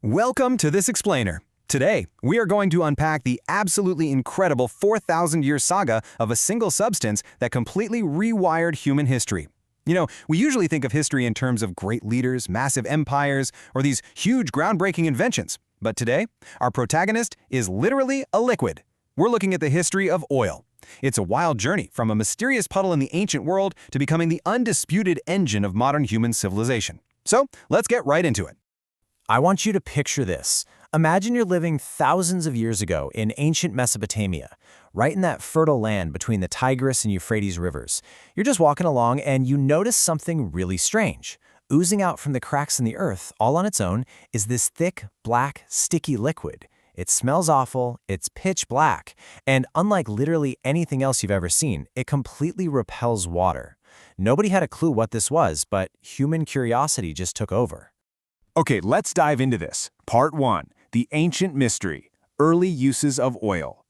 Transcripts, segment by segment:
Welcome to This Explainer. Today, we are going to unpack the absolutely incredible 4,000-year saga of a single substance that completely rewired human history. We usually think of history in terms of great leaders, massive empires, or these huge groundbreaking inventions. But today, our protagonist is literally a liquid. We're looking at the history of oil. It's a wild journey from a mysterious puddle in the ancient world to becoming the undisputed engine of modern human civilization. So, let's get right into it. I want you to picture this. Imagine you're living thousands of years ago in ancient Mesopotamia, right in that fertile land between the Tigris and Euphrates rivers. You're just walking along and you notice something really strange. Oozing out from the cracks in the earth, all on its own, is this thick, black, sticky liquid. It smells awful, it's pitch black, and unlike literally anything else you've ever seen, it completely repels water. Nobody had a clue what this was, but human curiosity just took over. Okay, let's dive into this. Part 1. The Ancient Mystery. Early Uses of Oil.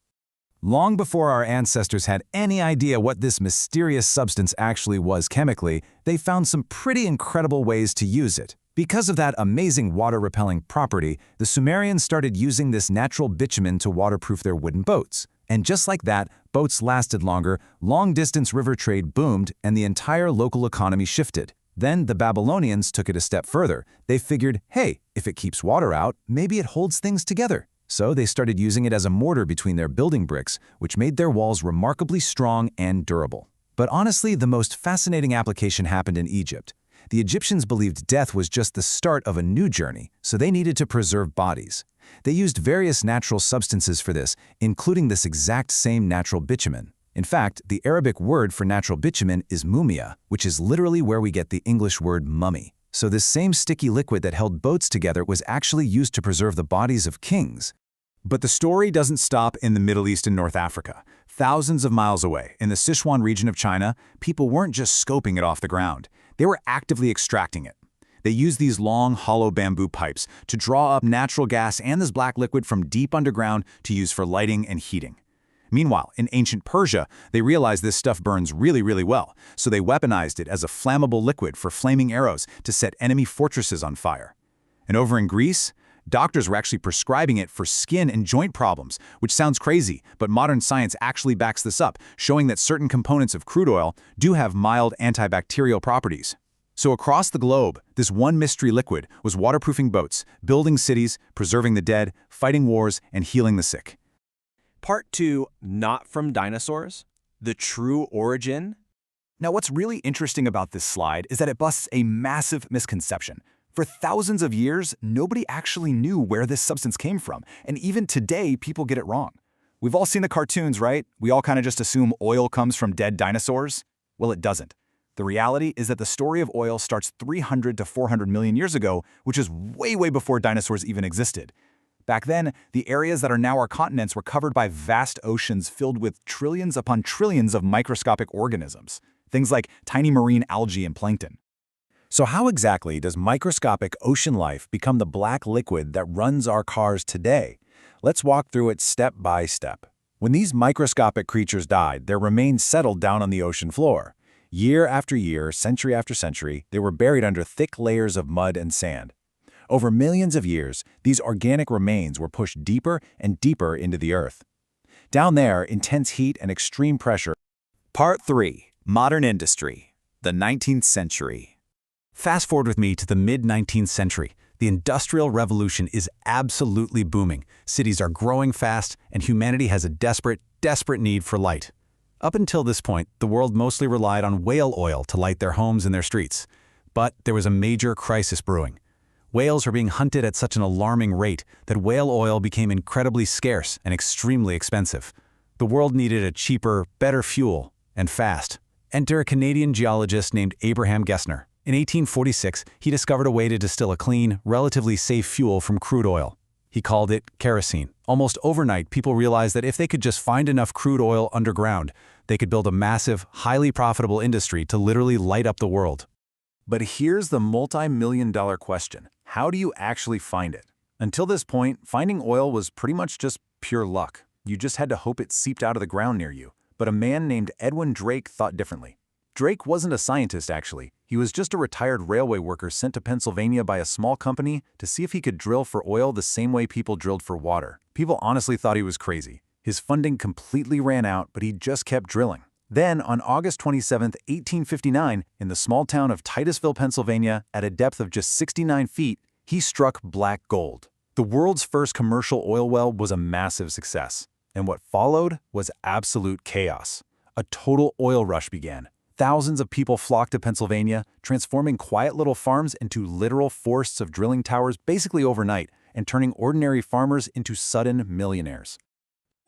Long before our ancestors had any idea what this mysterious substance actually was chemically, they found some pretty incredible ways to use it. Because of that amazing water-repelling property, the Sumerians started using this natural bitumen to waterproof their wooden boats. And just like that, boats lasted longer, long-distance river trade boomed, and the entire local economy shifted. Then the Babylonians took it a step further. They figured, hey, if it keeps water out, maybe it holds things together. So they started using it as a mortar between their building bricks, which made their walls remarkably strong and durable. But honestly, the most fascinating application happened in Egypt. The Egyptians believed death was just the start of a new journey, so they needed to preserve bodies. They used various natural substances for this, including this exact same natural bitumen. In fact, the Arabic word for natural bitumen is mumia, which is literally where we get the English word mummy. So this same sticky liquid that held boats together was actually used to preserve the bodies of kings. But the story doesn't stop in the Middle East and North Africa. Thousands of miles away, in the Sichuan region of China, people weren't just scoping it off the ground. They were actively extracting it. They used these long, hollow bamboo pipes to draw up natural gas and this black liquid from deep underground to use for lighting and heating. Meanwhile, in ancient Persia, they realized this stuff burns really well, so they weaponized it as a flammable liquid for flaming arrows to set enemy fortresses on fire. And over in Greece, doctors were actually prescribing it for skin and joint problems, which sounds crazy, but modern science actually backs this up, showing that certain components of crude oil do have mild antibacterial properties. So across the globe, this one mystery liquid was waterproofing boats, building cities, preserving the dead, fighting wars, and healing the sick. Part 2, Not from Dinosaurs? The True Origin? Now, what's really interesting about this slide is that it busts a massive misconception. For thousands of years, nobody actually knew where this substance came from, and even today, people get it wrong. We've all seen the cartoons, right? We all kind of just assume oil comes from dead dinosaurs. Well, it doesn't. The reality is that the story of oil starts 300 to 400 million years ago, which is way before dinosaurs even existed. Back then, the areas that are now our continents were covered by vast oceans filled with trillions upon trillions of microscopic organisms, things like tiny marine algae and plankton. So how exactly does microscopic ocean life become the black liquid that runs our cars today? Let's walk through it step by step. When these microscopic creatures died, their remains settled down on the ocean floor. Year after year, century after century, they were buried under thick layers of mud and sand. Over millions of years, these organic remains were pushed deeper and deeper into the earth. Down there, intense heat and extreme pressure. Part 3. Modern Industry. The 19th Century. Fast forward with me to the mid-19th century. The Industrial Revolution is absolutely booming. Cities are growing fast, and humanity has a desperate need for light. Up until this point, the world mostly relied on whale oil to light their homes and their streets. But there was a major crisis brewing. Whales are being hunted at such an alarming rate that whale oil became incredibly scarce and extremely expensive. The world needed a cheaper, better fuel, and fast. Enter a Canadian geologist named Abraham Gessner. In 1846, he discovered a way to distill a clean, relatively safe fuel from crude oil. He called it kerosene. Almost overnight, people realized that if they could just find enough crude oil underground, they could build a massive, highly profitable industry to literally light up the world. But here's the multi-million-dollar question. How do you actually find it? Until this point, finding oil was pretty much just pure luck. You just had to hope it seeped out of the ground near you. But a man named Edwin Drake thought differently. Drake wasn't a scientist, actually. He was just a retired railway worker sent to Pennsylvania by a small company to see if he could drill for oil the same way people drilled for water. People honestly thought he was crazy. His funding completely ran out, but he just kept drilling. Then, on August 27, 1859, in the small town of Titusville, Pennsylvania, at a depth of just 69 feet, he struck black gold. The world's first commercial oil well was a massive success, and what followed was absolute chaos. A total oil rush began. Thousands of people flocked to Pennsylvania, transforming quiet little farms into literal forests of drilling towers basically overnight, and turning ordinary farmers into sudden millionaires.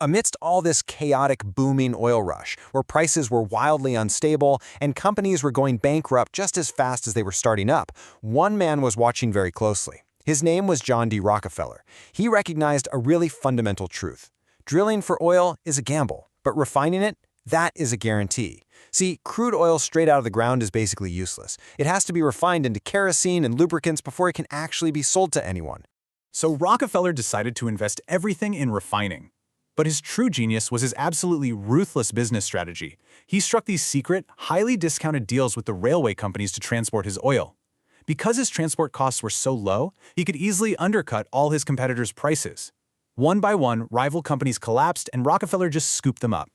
Amidst all this chaotic, booming oil rush, where prices were wildly unstable and companies were going bankrupt just as fast as they were starting up, one man was watching very closely. His name was John D. Rockefeller. He recognized a really fundamental truth. Drilling for oil is a gamble, but refining it, that is a guarantee. See, crude oil straight out of the ground is basically useless. It has to be refined into kerosene and lubricants before it can actually be sold to anyone. So Rockefeller decided to invest everything in refining. But his true genius was his absolutely ruthless business strategy. He struck these secret, highly discounted deals with the railway companies to transport his oil. Because his transport costs were so low, he could easily undercut all his competitors' prices. One by one, rival companies collapsed and Rockefeller just scooped them up.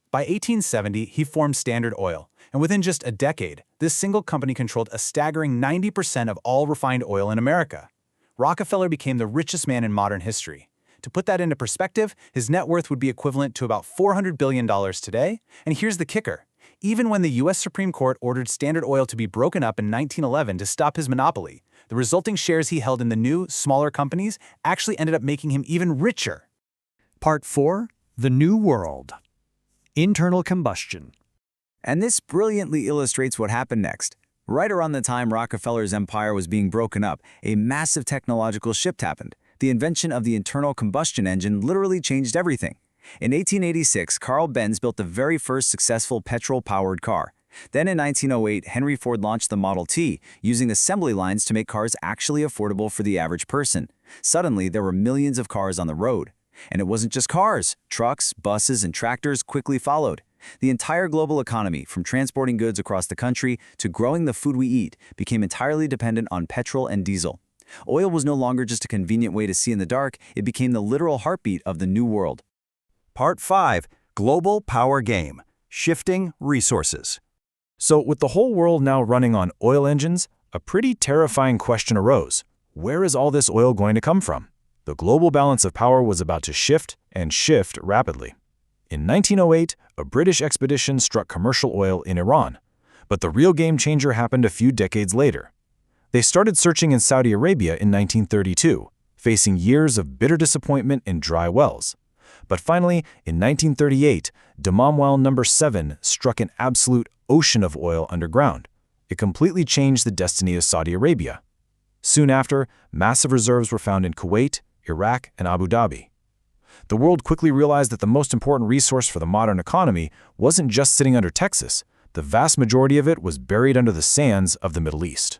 By 1870, he formed Standard Oil, and within just a decade, this single company controlled a staggering 90% of all refined oil in America. Rockefeller became the richest man in modern history. To put that into perspective, his net worth would be equivalent to about $400 billion today. And here's the kicker. Even when the U.S. Supreme Court ordered Standard Oil to be broken up in 1911 to stop his monopoly, the resulting shares he held in the new, smaller companies actually ended up making him even richer. Part 4. The New World. Internal combustion. And this brilliantly illustrates what happened next. Right around the time Rockefeller's empire was being broken up, a massive technological shift happened. The invention of the internal combustion engine literally changed everything. In 1886, Carl Benz built the very first successful petrol-powered car. Then in 1908, Henry Ford launched the Model T, using assembly lines to make cars actually affordable for the average person. Suddenly, there were millions of cars on the road. And it wasn't just cars. Trucks, buses, and tractors quickly followed. The entire global economy, from transporting goods across the country to growing the food we eat, became entirely dependent on petrol and diesel. Oil was no longer just a convenient way to see in the dark, it became the literal heartbeat of the new world. Part 5. Global Power Game. Shifting Resources. So with the whole world now running on oil engines, a pretty terrifying question arose. Where is all this oil going to come from? The global balance of power was about to shift, and shift rapidly. In 1908, a British expedition struck commercial oil in Iran. But the real game changer happened a few decades later. They started searching in Saudi Arabia in 1932, facing years of bitter disappointment in dry wells. But finally, in 1938, Dammam Well No. 7 struck an absolute ocean of oil underground. It completely changed the destiny of Saudi Arabia. Soon after, massive reserves were found in Kuwait, Iraq, and Abu Dhabi. The world quickly realized that the most important resource for the modern economy wasn't just sitting under Texas. The vast majority of it was buried under the sands of the Middle East.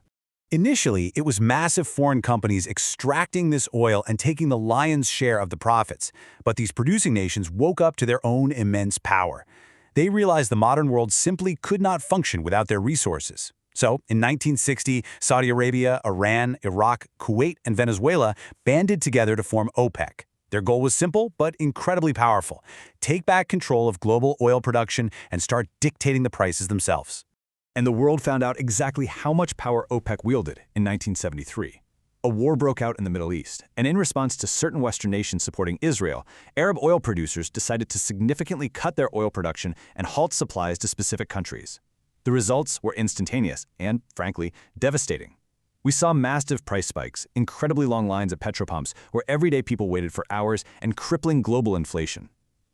Initially, it was massive foreign companies extracting this oil and taking the lion's share of the profits. But these producing nations woke up to their own immense power. They realized the modern world simply could not function without their resources. So, in 1960, Saudi Arabia, Iran, Iraq, Kuwait, and Venezuela banded together to form OPEC. Their goal was simple, but incredibly powerful. Take back control of global oil production and start dictating the prices themselves. And the world found out exactly how much power OPEC wielded in 1973. A war broke out in the Middle East, and in response to certain Western nations supporting Israel, Arab oil producers decided to significantly cut their oil production and halt supplies to specific countries. The results were instantaneous and, frankly, devastating. We saw massive price spikes, incredibly long lines at petropumps where everyday people waited for hours, and crippling global inflation.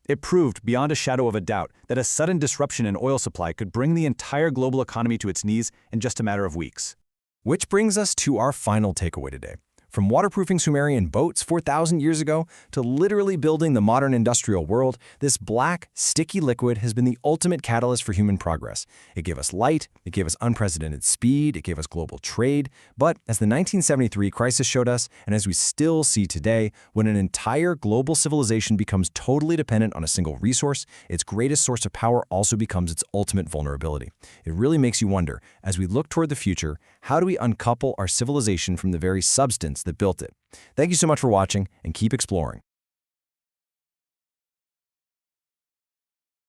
It proved beyond a shadow of a doubt that a sudden disruption in oil supply could bring the entire global economy to its knees in just a matter of weeks. Which brings us to our final takeaway today. From waterproofing Sumerian boats 4,000 years ago to literally building the modern industrial world, this black, sticky liquid has been the ultimate catalyst for human progress. It gave us light, it gave us unprecedented speed, it gave us global trade. But as the 1973 crisis showed us, and as we still see today, when an entire global civilization becomes totally dependent on a single resource, its greatest source of power also becomes its ultimate vulnerability. It really makes you wonder, as we look toward the future, how do we uncouple our civilization from the very substance that built it? Thank you so much for watching, and keep exploring.